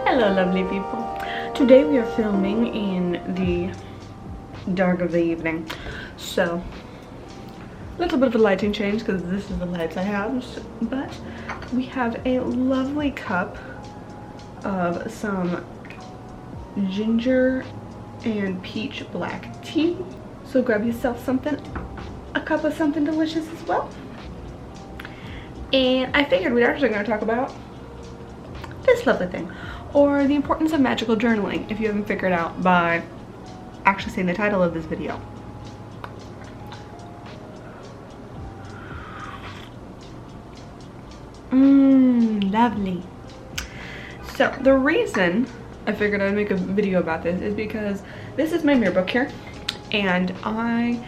Hello lovely people. Today we are filming in the dark of the evening. So, a little bit of a lighting change because this is the lights I have. But we have a lovely cup of some ginger and peach black tea. So grab yourself something, a cup of something delicious as well. And I figured we're actually going to talk about this lovely thing, or the importance of magical journaling, if you haven't figured out by actually seeing the title of this video. Lovely. So the reason I figured I'd make a video about this is because this is my mirror book here, and I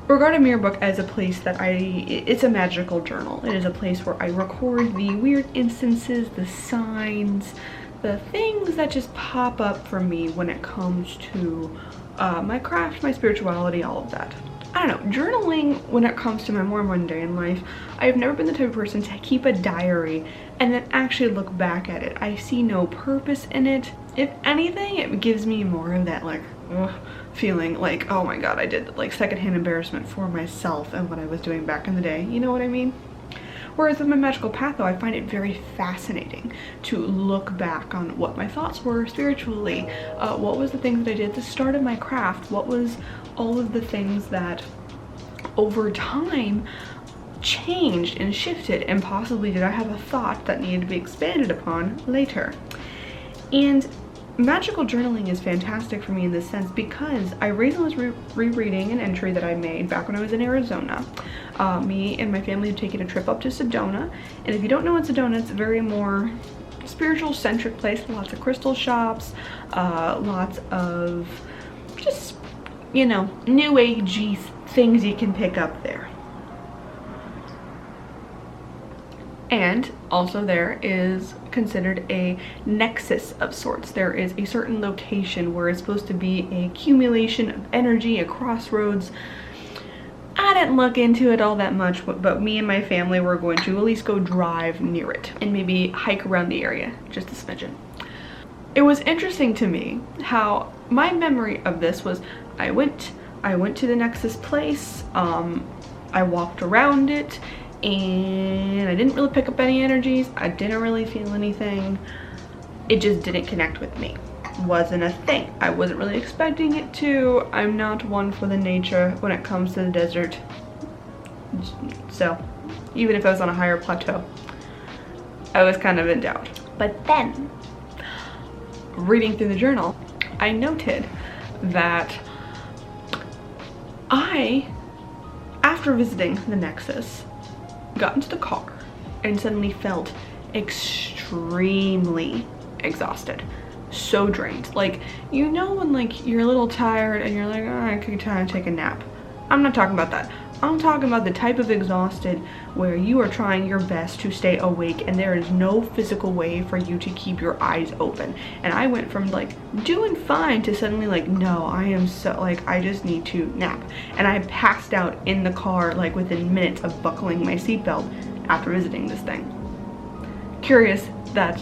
regard a mirror book as a place that it's a magical journal. It is a place where I record the weird instances, the signs, the things that just pop up for me when it comes to my craft, my spirituality, all of that. I don't know, journaling when it comes to my more mundane life, I have never been the type of person to keep a diary and then actually look back at it. I see no purpose in it. If anything, it gives me more of that like, feeling like, oh my god, I did like secondhand embarrassment for myself and what I was doing back in the day. You know what I mean? Whereas with my magical path though, I find it very fascinating to look back on what my thoughts were spiritually, what was the things that I did at the start of my craft, what was all of the things that over time changed and shifted, and possibly did I have a thought that needed to be expanded upon later. And magical journaling is fantastic for me in this sense because I recently was rereading an entry that I made back when I was in Arizona. Me and my family had taken a trip up to Sedona, and if you don't know what Sedona, it's a very more spiritual centric place, lots of crystal shops, lots of just, you know, new agey things you can pick up there. And also there is considered a nexus of sorts. There is a certain location where it's supposed to be a accumulation of energy, a crossroads. I didn't look into it all that much, but me and my family were going to at least go drive near it and maybe hike around the area, just a smidgen. It was interesting to me how my memory of this was I went to the nexus place, I walked around it, and I didn't really pick up any energies. I didn't really feel anything. It just didn't connect with me. Wasn't a thing. I wasn't really expecting it to. I'm not one for the nature when it comes to the desert. So even if I was on a higher plateau, I was kind of in doubt. But then, reading through the journal, I noted that after visiting the Nexus, got into the car and suddenly felt extremely exhausted, so drained. Like, you know when like you're a little tired and you're like, oh, I could try to take a nap. I'm not talking about that. I'm talking about the type of exhausted where you are trying your best to stay awake and there is no physical way for you to keep your eyes open. And I went from like doing fine to suddenly like, no, I am so like, I just need to nap. And I passed out in the car like within minutes of buckling my seatbelt after visiting this thing. Curious that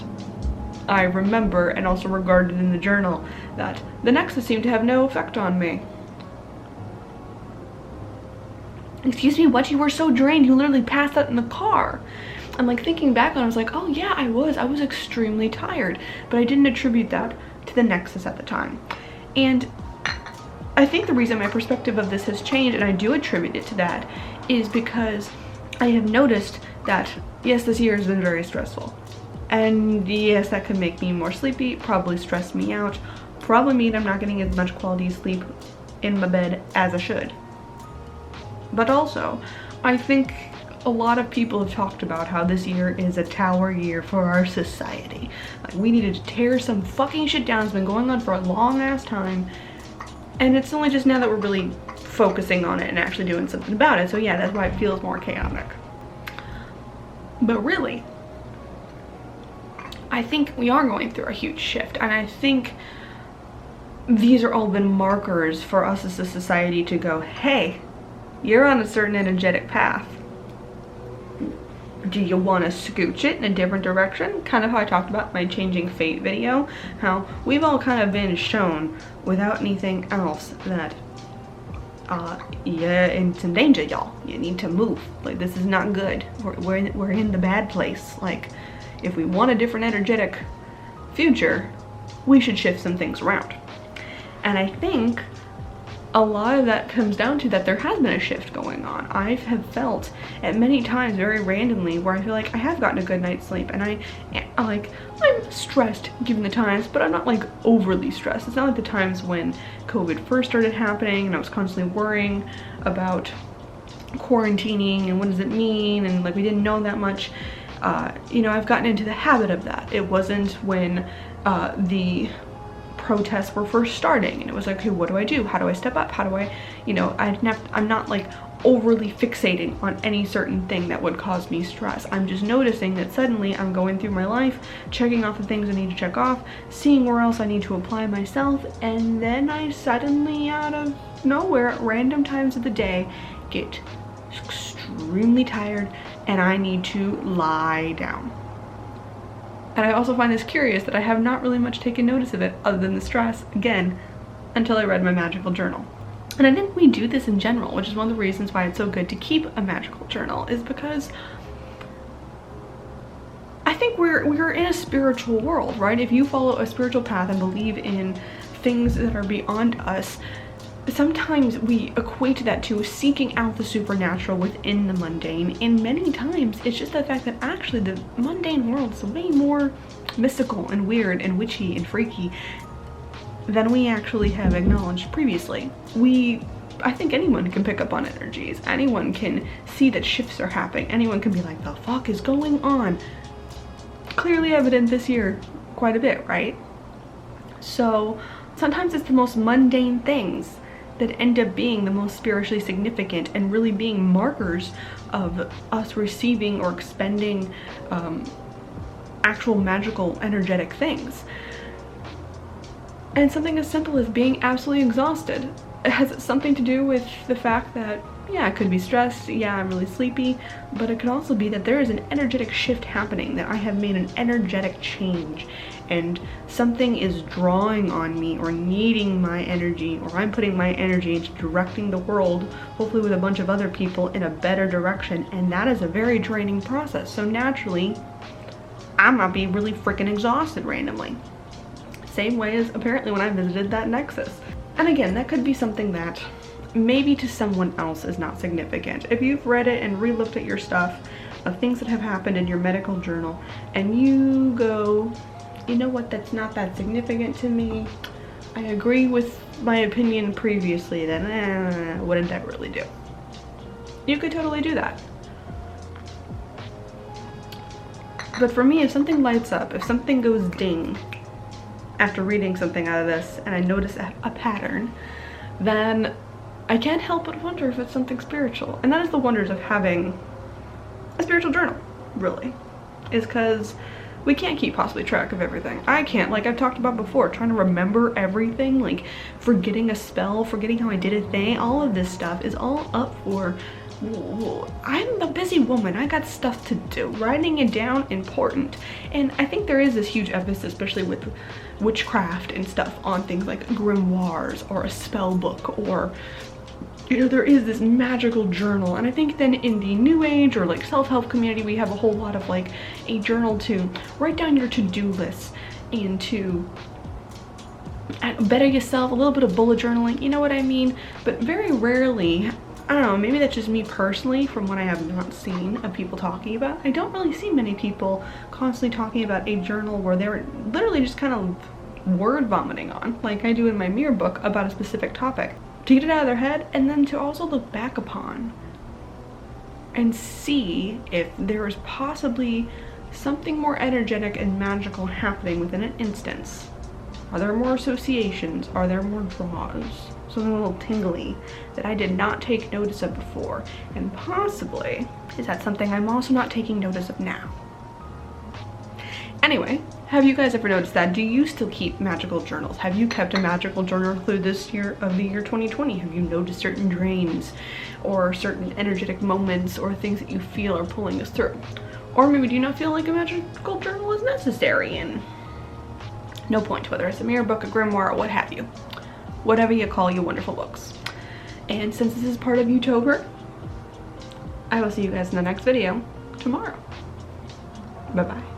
I remember and also regarded in the journal that the Nexus seemed to have no effect on me. Excuse me, what? You were so drained, you literally passed out in the car. I'm like thinking back on it, I was like, oh yeah, I was extremely tired, but I didn't attribute that to the Nexus at the time. And I think the reason my perspective of this has changed, and I do attribute it to that, is because I have noticed that, yes, this year has been very stressful. And yes, that could make me more sleepy, probably stress me out, probably mean I'm not getting as much quality sleep in my bed as I should. But also, I think a lot of people have talked about how this year is a tower year for our society. Like, we needed to tear some fucking shit down. It's been going on for a long ass time. And it's only just now that we're really focusing on it and actually doing something about it. So yeah, that's why it feels more chaotic. But really, I think we are going through a huge shift. And I think these are all been markers for us as a society to go, hey, you're on a certain energetic path. Do you want to scooch it in a different direction? Kind of how I talked about my changing fate video, how we've all kind of been shown without anything else that yeah, it's in danger, y'all. You need to move. Like, this is not good. We're in the bad place. Like, if we want a different energetic future, we should shift some things around. And I think a lot of that comes down to that there has been a shift going on. I have felt at many times very randomly where I feel like I have gotten a good night's sleep, and I'm stressed given the times, but I'm not like overly stressed. It's not like the times when COVID first started happening and I was constantly worrying about quarantining and what does it mean, and like we didn't know that much. You know, I've gotten into the habit of that. It wasn't when the protests were first starting and it was like, okay, what do I do? How do I step up? How do I, you know, I'm not like overly fixating on any certain thing that would cause me stress. I'm just noticing that suddenly I'm going through my life, checking off the things I need to check off, seeing where else I need to apply myself, and then I suddenly, out of nowhere, at random times of the day, get extremely tired and I need to lie down. And I also find this curious that I have not really much taken notice of it other than the stress, again, until I read my magical journal. And I think we do this in general, which is one of the reasons why it's so good to keep a magical journal, is because I think we're in a spiritual world, right? If you follow a spiritual path and believe in things that are beyond us, sometimes we equate that to seeking out the supernatural within the mundane, and many times it's just the fact that actually the mundane world is way more mystical and weird and witchy and freaky than we actually have acknowledged previously. I think anyone can pick up on energies. Anyone can see that shifts are happening. Anyone can be like, the fuck is going on? Clearly evident this year quite a bit, right? So sometimes it's the most mundane things that end up being the most spiritually significant and really being markers of us receiving or expending actual magical energetic things. And something as simple as being absolutely exhausted. It has something to do with the fact that, yeah, I could be stressed, yeah, I'm really sleepy, but it could also be that there is an energetic shift happening, that I have made an energetic change, and something is drawing on me or needing my energy, or I'm putting my energy into directing the world, hopefully with a bunch of other people, in a better direction, and that is a very draining process. So naturally, I might be really freaking exhausted randomly. Same way as apparently when I visited that Nexus. And again, that could be something that maybe to someone else is not significant. If you've read it and re-looked at your stuff of things that have happened in your medical journal and you go, you know what, that's not that significant to me, I agree with my opinion previously, then what did that really do? You could totally do that. But for me, if something lights up, if something goes ding after reading something out of this and I notice a pattern, then I can't help but wonder if it's something spiritual. And that is the wonders of having a spiritual journal, really, is because we can't keep possibly track of everything. I can't, like I've talked about before, trying to remember everything, like forgetting a spell, forgetting how I did a thing, all of this stuff is all up for, I'm a busy woman, I got stuff to do. Writing it down, important. And I think there is this huge emphasis, especially with witchcraft and stuff, on things like grimoires or a spell book, or, you know, there is this magical journal. And I think then in the new age or like self-help community, we have a whole lot of like a journal to write down your to-do lists and to better yourself, a little bit of bullet journaling, you know what I mean? But very rarely, I don't know, maybe that's just me personally from what I have not seen of people talking about. I don't really see many people constantly talking about a journal where they're literally just kind of word vomiting on, like I do in my mirror book, about a specific topic, to get it out of their head, and then to also look back upon and see if there is possibly something more energetic and magical happening within an instance. Are there more associations? Are there more draws? Something a little tingly that I did not take notice of before, and possibly is that something I'm also not taking notice of now. Anyway, have you guys ever noticed that? Do you still keep magical journals? Have you kept a magical journal through this year of the year 2020? Have you noticed certain drains or certain energetic moments or things that you feel are pulling us through? Or maybe do you not feel like a magical journal is necessary, and no point, whether it's a mirror book, a grimoire, or what have you. Whatever you call your wonderful books. And since this is part of Youtober, I will see you guys in the next video tomorrow. Bye-bye.